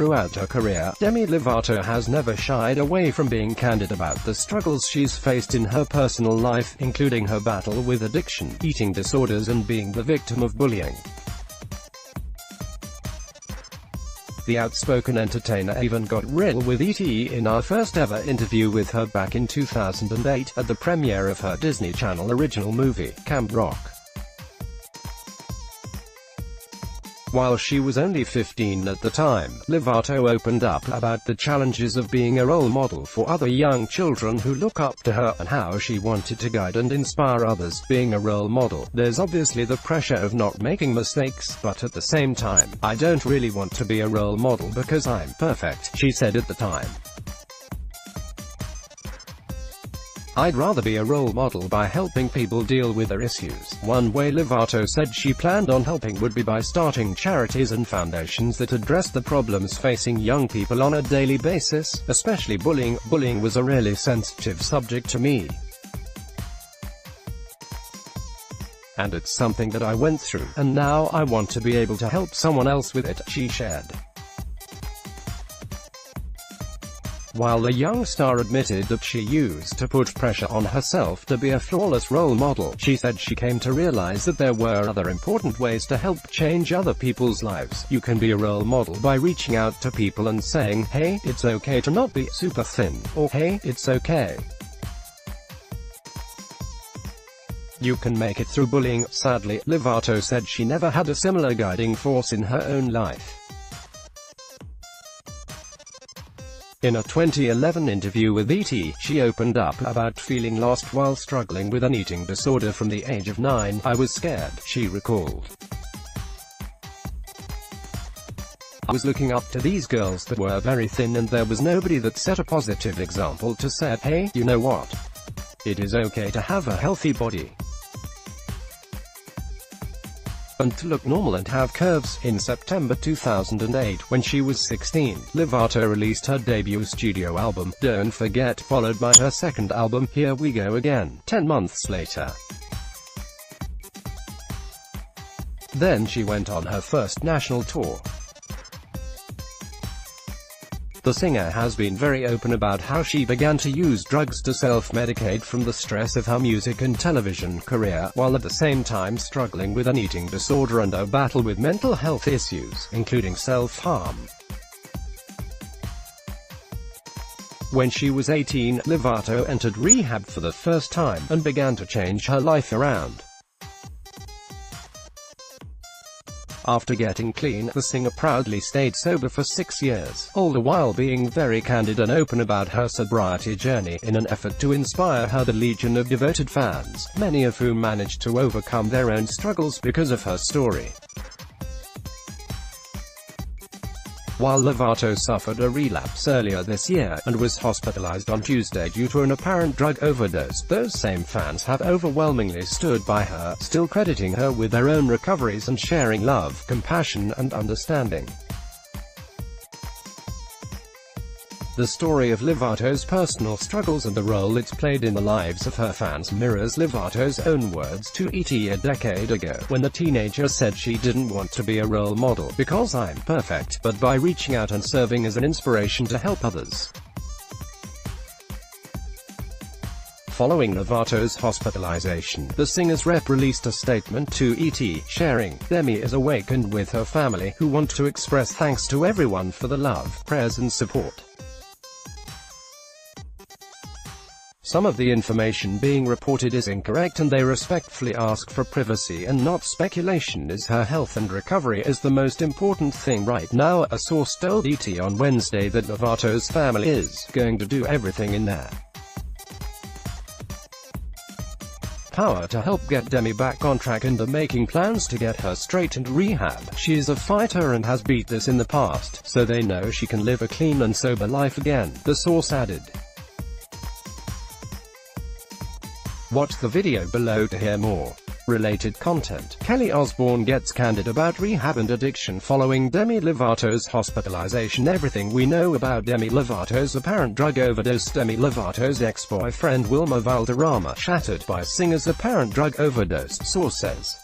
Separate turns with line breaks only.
throughout her career, Demi Lovato has never shied away from being candid about the struggles she's faced in her personal life, including her battle with addiction, eating disorders and being the victim of bullying. The outspoken entertainer even got real with E.T. in our first ever interview with her back in 2008, at the premiere of her Disney Channel original movie, Camp Rock. While she was only 15 at the time, Lovato opened up about the challenges of being a role model for other young children who look up to her, and how she wanted to guide and inspire others. Being a role model, there's obviously the pressure of not making mistakes, but at the same time, I don't really want to be a role model because I'm perfect, she said at the time. I'd rather be a role model by helping people deal with their issues. One way Lovato said she planned on helping would be by starting charities and foundations that address the problems facing young people on a daily basis, especially bullying. Bullying was a really sensitive subject to me, and it's something that I went through, and now I want to be able to help someone else with it, she shared. While the young star admitted that she used to put pressure on herself to be a flawless role model, she said she came to realize that there were other important ways to help change other people's lives. You can be a role model by reaching out to people and saying, hey, it's okay to not be super thin, or hey, it's okay. You can make it through bullying. Sadly, Lovato said she never had a similar guiding force in her own life. In a 2011 interview with E.T., she opened up about feeling lost while struggling with an eating disorder from the age of 9. I was scared, she recalled. I was looking up to these girls that were very thin, and there was nobody that set a positive example to say, hey, you know what? It is okay to have a healthy body and to look normal and have curves. In September 2008, when she was 16, Lovato released her debut studio album, Don't Forget, followed by her second album, Here We Go Again, 10 months later. Then she went on her first national tour. The singer has been very open about how she began to use drugs to self-medicate from the stress of her music and television career, while at the same time struggling with an eating disorder and a battle with mental health issues, including self-harm. When she was 18, Lovato entered rehab for the first time, and began to change her life around. After getting clean, the singer proudly stayed sober for 6 years, all the while being very candid and open about her sobriety journey, in an effort to inspire her the legion of devoted fans, many of whom managed to overcome their own struggles because of her story. While Lovato suffered a relapse earlier this year, and was hospitalized on Tuesday due to an apparent drug overdose, those same fans have overwhelmingly stood by her, still crediting her with their own recoveries and sharing love, compassion, and understanding. The story of Lovato's personal struggles and the role it's played in the lives of her fans mirrors Lovato's own words to E.T. a decade ago, when the teenager said she didn't want to be a role model because I'm perfect, but by reaching out and serving as an inspiration to help others. Following Lovato's hospitalization, the singer's rep released a statement to E.T., sharing, Demi is awake and with her family, who want to express thanks to everyone for the love, prayers and support. Some of the information being reported is incorrect, and they respectfully ask for privacy and not speculation, as her health and recovery is the most important thing right now. A source told E.T. on Wednesday that Lovato's family is going to do everything in their power to help get Demi back on track and are making plans to get her straight into rehab. She is a fighter and has beat this in the past, so they know she can live a clean and sober life again, the source added. Watch the video below to hear more related content. Kelly Osbourne gets candid about rehab and addiction following Demi Lovato's hospitalization. Everything we know about Demi Lovato's apparent drug overdose. Demi Lovato's ex-boyfriend Wilmer Valderrama shattered by singer's apparent drug overdose, source says.